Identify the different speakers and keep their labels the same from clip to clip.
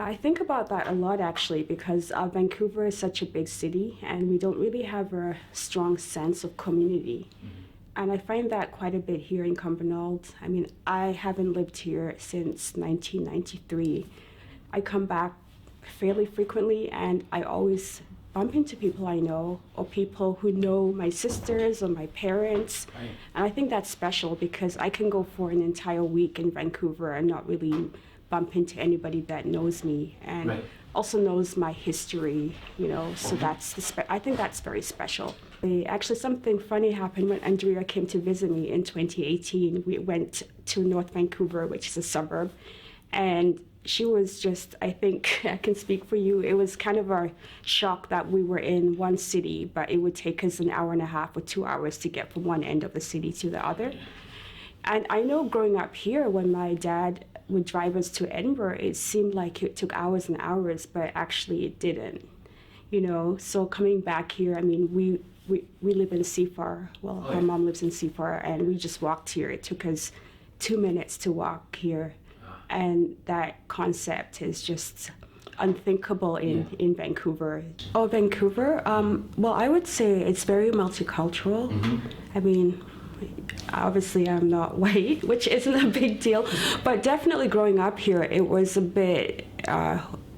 Speaker 1: I think about that a lot actually because Vancouver is such a big city and we don't really have a strong sense of community. And I find that quite a bit here in Cumbernauld. I mean, I haven't lived here since 1993. I come back fairly frequently and I always bump into people I know or people who know my sisters or my parents. Right. And I think that's special because I can go for an entire week in Vancouver and not really bump into anybody that knows me and also knows my history, you know, so I think that's very special. Actually, something funny happened when Andrea came to visit me in 2018. We went to North Vancouver, which is a suburb, and she was just, I think, I can speak for you, it was kind of a shock that we were in one city, but it would take us an hour and a half or 2 hours to get from one end of the city to the other. And I know growing up here, when my dad would drive us to Edinburgh, it seemed like it took hours and hours, but actually it didn't, you know. So coming back here, I mean, we live in Seafar. Well, my mom lives in Seafar, and we just walked here. It took us 2 minutes to walk here, and that concept is just unthinkable in Vancouver. Oh, Vancouver? Well, I would say it's very multicultural. I mean, obviously I'm not white, which isn't a big deal, but definitely growing up here, it was a bit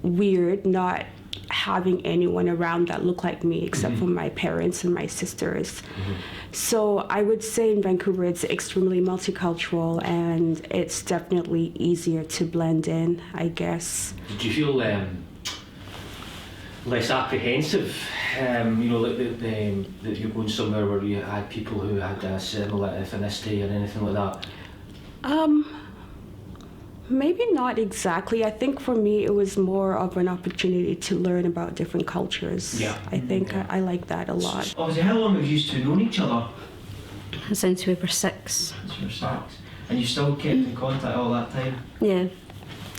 Speaker 1: weird not having anyone around that looked like me except for my parents and my sisters. So I would say in Vancouver it's extremely multicultural and it's definitely easier to blend in, I guess.
Speaker 2: Did you feel less apprehensive, you know, that you're going somewhere where you had people who had a similar ethnicity or anything like that?
Speaker 1: Maybe not exactly. I think for me it was more of an opportunity to learn about different cultures. I think I like that a lot.
Speaker 3: Obviously, how long have you two known each other?
Speaker 4: Since we were 6.
Speaker 3: Since you were 6. And you still kept in contact all that time?
Speaker 4: Yeah.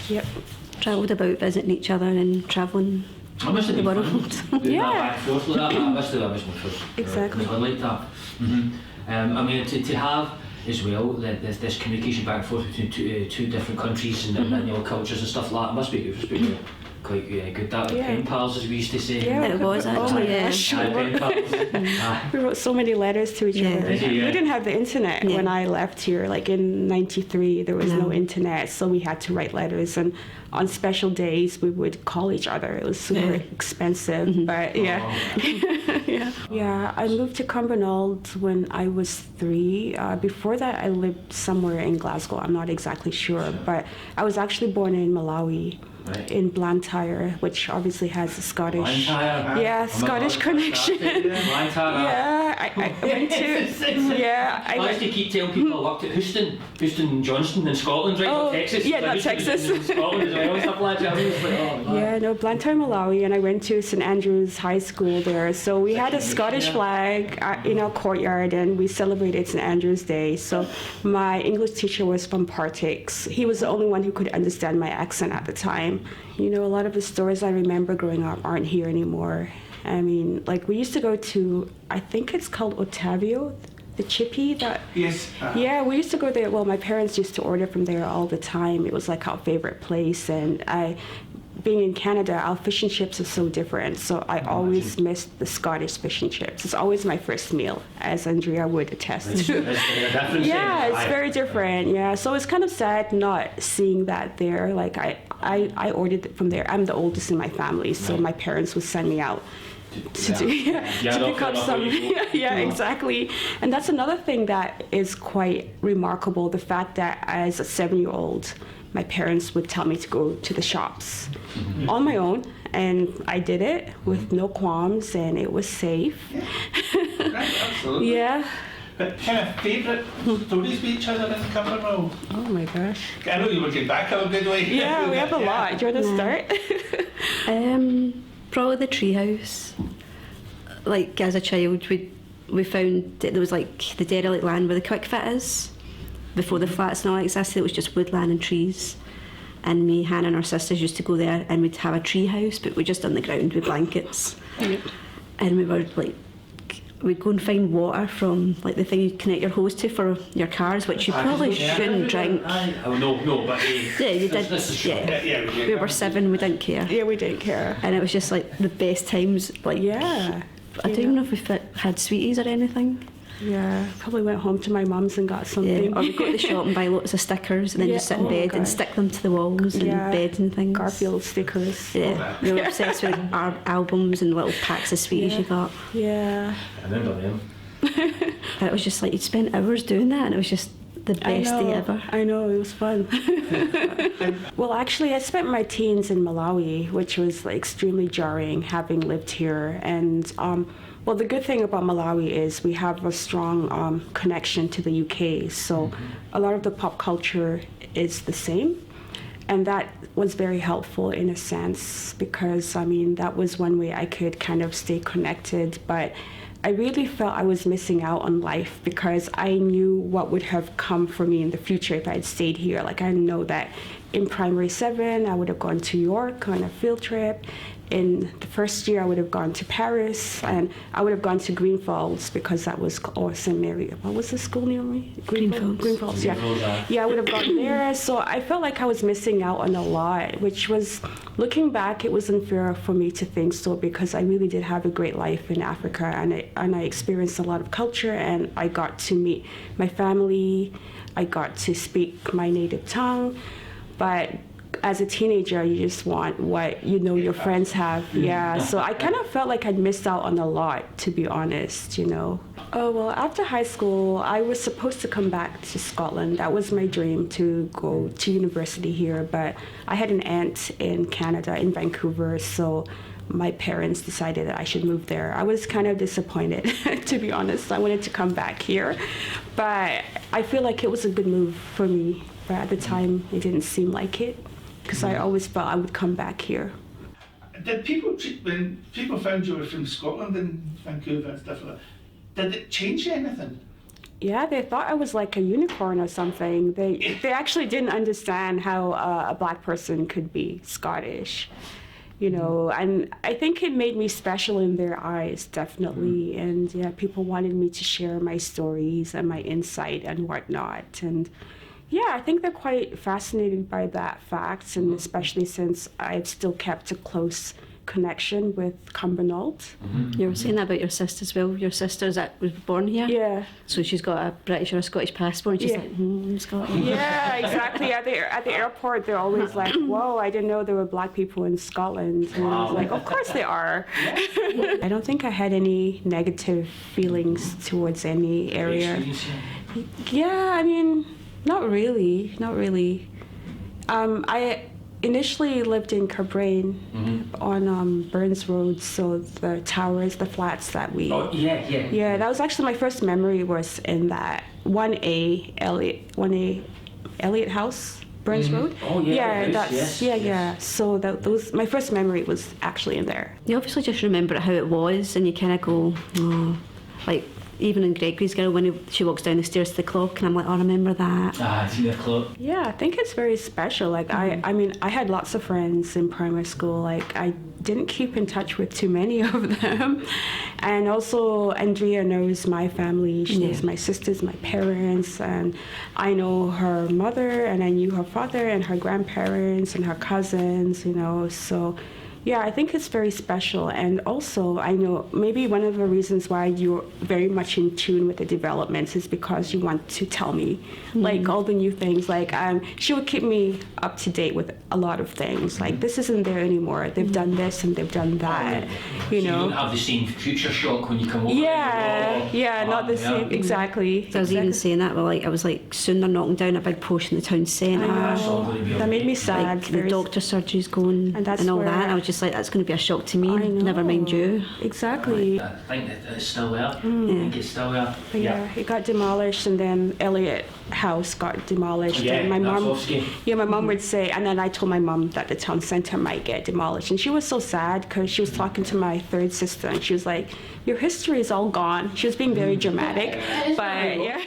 Speaker 1: Yep.
Speaker 4: Travelled about visiting each other and travelling
Speaker 2: I must have
Speaker 4: the
Speaker 2: been
Speaker 4: world.
Speaker 2: back and forth like that. I must have my first.
Speaker 1: Exactly.
Speaker 2: I like that. I mean, to have as well this communication back and forth between two different countries and you know, cultures and stuff like that must be quite good. That pen pals, as we used to say.
Speaker 1: Yeah,
Speaker 4: it was actually.
Speaker 2: Pen pals.
Speaker 1: We wrote so many letters to each other. We didn't have the internet when I left here. Like in '93, there was no internet, so we had to write letters. And on special days, we would call each other. It was super expensive, but yeah. I moved to Cumbernauld when I was 3. Before that, I lived somewhere in Glasgow. I'm not exactly sure, but I was actually born in Malawi. In Blantyre, which obviously has a Scottish, Scottish connection. I went to,
Speaker 2: I used to keep telling people I worked at Houston Johnston in Scotland, right? Not Texas.
Speaker 1: Yeah, not Texas.
Speaker 2: In Scotland as well, and stuff like that.
Speaker 1: Blantyre, Malawi, and I went to St Andrew's High School there. So we had a Scottish flag in our courtyard, and we celebrated St Andrew's Day. So my English teacher was from Partick. He was the only one who could understand my accent at the time. You know, a lot of the stores I remember growing up aren't here anymore. I mean, like we used to go to, I think it's called Ottavio, the chippy.
Speaker 3: Yes.
Speaker 1: Yeah, we used to go there. Well, my parents used to order from there all the time. It was like our favorite place. And being in Canada, our fish and chips are so different. So I always missed the Scottish fish and chips. It's always my first meal, as Andrea would attest to. It's very different. Yeah, so it's kind of sad not seeing that there. Like I ordered it from there. I'm the oldest in my family, so my parents would send me out to pick up some. Exactly. And that's another thing that is quite remarkable. The fact that as a 7-year-old, my parents would tell me to go to the shops on my own, and I did it with no qualms, and it was safe.
Speaker 3: Absolutely. But kind of favourite stories with each other in Cumbernauld?
Speaker 1: Oh my gosh.
Speaker 3: I know you were getting back a good way.
Speaker 1: Yeah, we have a lot. Do you want to start?
Speaker 4: Probably the treehouse. Like as a child, we found that there was like the derelict land where the quick fit is. Before the flats and all that existed, it was just woodland and trees. And me, Hannah and our sisters used to go there and we'd have a tree house, but we just on the ground with blankets. And we were like we'd go and find water from like the thing you connect your hose to for your cars, which you probably shouldn't drink.
Speaker 2: Oh no, but
Speaker 4: Yeah, you did.
Speaker 2: This is true.
Speaker 4: Yeah. We were 7, we didn't care.
Speaker 1: Yeah, we didn't care.
Speaker 4: And it was just like the best times. Like,
Speaker 1: Yeah.
Speaker 4: I don't even know if we had sweeties or anything.
Speaker 1: Yeah, probably went home to my mum's and got something.
Speaker 4: Yeah. Or we'd go to the shop and buy lots of stickers and then
Speaker 1: Yeah,
Speaker 4: just sit in
Speaker 1: oh
Speaker 4: bed and
Speaker 1: gosh.
Speaker 4: stick them to the walls and
Speaker 1: Yeah.
Speaker 4: beds and things.
Speaker 1: Garfield stickers.
Speaker 4: Yeah, we were obsessed with our albums and little packs of sweeties you got.
Speaker 1: Yeah.
Speaker 2: I remember them.
Speaker 4: And it was just like you'd spend hours doing that, and it was just the best day ever.
Speaker 1: I know, it was fun. Well, actually, I spent my teens in Malawi, which was like, extremely jarring having lived here. And well, the good thing about Malawi is we have a strong connection to the UK. So a lot of the pop culture is the same. And that was very helpful in a sense because, I mean, that was one way I could kind of stay connected. But I really felt I was missing out on life because I knew what would have come for me in the future if I had stayed here. Like, I know that in primary 7, I would have gone to York on a field trip. In the first year, I would have gone to Paris, and I would have gone to Greenfields because that was, or St. Mary. What was the school near me? Greenfields, yeah. Yeah, I would have gone there. So I felt like I was missing out on a lot, which was, looking back, it was unfair for me to think so because I really did have a great life in Africa, and I experienced a lot of culture, and I got to meet my family. I got to speak my native tongue, but as a teenager, you just want what you know your friends have. Yeah, so I kind of felt like I'd missed out on a lot, to be honest, you know. Oh, well, after high school, I was supposed to come back to Scotland. That was my dream, to go to university here, but I had an aunt in Canada, in Vancouver, so my parents decided that I should move there. I was kind of disappointed, to be honest. I wanted to come back here, but I feel like it was a good move for me. But at the time, it didn't seem like it, because I always felt I would come back here.
Speaker 3: Did people, when people found you were from Scotland and Vancouver and stuff like that, did it change anything?
Speaker 1: Yeah, they thought I was like a unicorn or something. They actually didn't understand how a black person could be Scottish, you know. And I think it made me special in their eyes, definitely. And yeah, people wanted me to share my stories and my insight and whatnot. And yeah, I think they're quite fascinated by that fact, and especially since I've still kept a close connection with Cumbernauld.
Speaker 4: You were saying that about your sister as well. Your sister was born here?
Speaker 1: Yeah.
Speaker 4: So she's got a British or a Scottish passport, and she's like, I'm Scottish.
Speaker 1: Yeah, exactly. At the airport, they're always like, whoa, I didn't know there were black people in Scotland. And I was like, of course they are. I don't think I had any negative feelings towards any area. Yeah, I mean, not really. I initially lived in Cumbernauld on Burns Road, so the towers, the flats that we...
Speaker 2: Oh, yeah.
Speaker 1: Yeah, that was actually my first memory was in that 1A Elliot House, Burns Road.
Speaker 2: Oh, yeah.
Speaker 1: Yeah. So those my first memory was actually in there.
Speaker 4: You obviously just remember how it was, and you kind of go, oh, like, even in Gregory's Girl, when she walks down the stairs to the clock, and I'm like, oh, I remember that.
Speaker 2: I see the clock.
Speaker 1: Yeah, I think it's very special. Like, I mean, I had lots of friends in primary school. Like, I didn't keep in touch with too many of them. And also, Andrea knows my family. She knows my sisters, my parents, and I know her mother, and I knew her father, and her grandparents, and her cousins, you know, so... Yeah, I think it's very special. And also, I know maybe one of the reasons why you're very much in tune with the developments is because you want to tell me, like, all the new things. Like, she would keep me up to date with a lot of things. Like, this isn't there anymore. They've done this and they've done that, you know.
Speaker 2: You don't have the same future shock when you come over.
Speaker 1: Yeah, not the same. Exactly.
Speaker 4: So I was even saying that, but like, I was like, soon they're knocking down a big portion of the town centre.
Speaker 1: That made me sad.
Speaker 4: Like, the doctor surgery's going and all that. And I was just like, that's going to be a shock to me. Never mind you.
Speaker 1: Exactly.
Speaker 2: I think that it's still there. I think it's still there.
Speaker 1: But yeah, it got demolished, and then Elliot House got demolished.
Speaker 2: Yeah,
Speaker 1: and my mom
Speaker 2: Narkovsky.
Speaker 1: would say, and then I told my mom that the town centre might get demolished, and she was so sad because she was talking to my third sister, and she was like, "Your history is all gone." She was being very dramatic, but yeah.